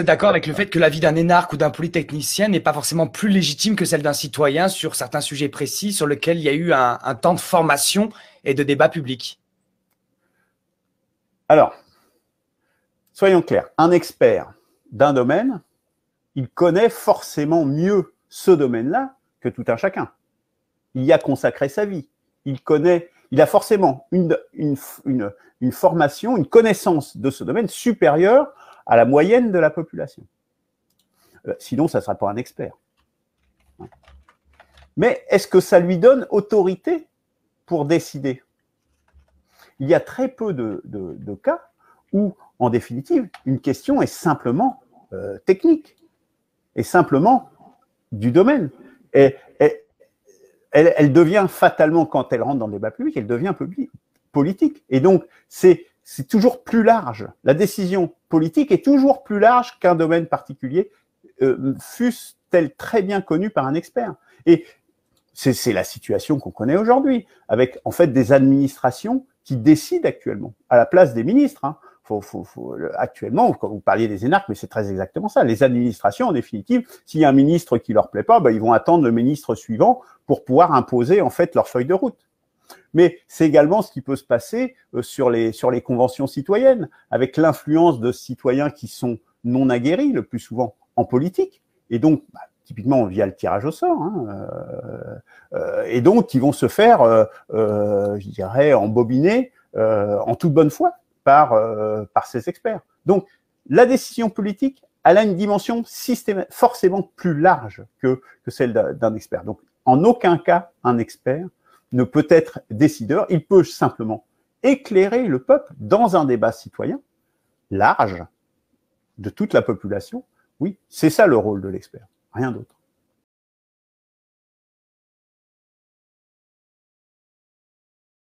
êtes d'accord avec le fait que l'avis d'un énarque ou d'un polytechnicien n'est pas forcément plus légitime que celle d'un citoyen sur certains sujets précis sur lesquels il y a eu un temps de formation et de débat public? Alors, soyons clairs, un expert d'un domaine, il connaît forcément mieux ce domaine-là que tout un chacun. Il y a consacré sa vie. Il a forcément une formation, une connaissance de ce domaine supérieure à la moyenne de la population. Sinon, ça ne sera pas un expert. Mais est-ce que ça lui donne autorité pour décider? Il y a très peu de cas où, en définitive, une question est simplement technique, est simplement du domaine. Et elle devient fatalement, quand elle rentre dans le débat public, elle devient politique. Et donc, c'est toujours plus large. La décision politique est toujours plus large qu'un domaine particulier, fût-elle très bien connue par un expert. Et c'est la situation qu'on connaît aujourd'hui, avec en fait des administrations qui décident actuellement, à la place des ministres. Hein. Actuellement, quand vous parliez des énarques, mais c'est très exactement ça. Les administrations, en définitive, s'il y a un ministre qui leur plaît pas, ben, ils vont attendre le ministre suivant pour pouvoir imposer en fait leur feuille de route. Mais c'est également ce qui peut se passer sur les conventions citoyennes, avec l'influence de citoyens qui sont non aguerris, le plus souvent en politique, et donc typiquement via le tirage au sort, hein, et donc qui vont se faire, je dirais, embobiner en toute bonne foi par ces experts. Donc, la décision politique, elle a une dimension forcément plus large que celle d'un expert. Donc, en aucun cas, un expert ne peut être décideur. Il peut simplement éclairer le peuple dans un débat citoyen large de toute la population. Oui, c'est ça le rôle de l'expert, rien d'autre.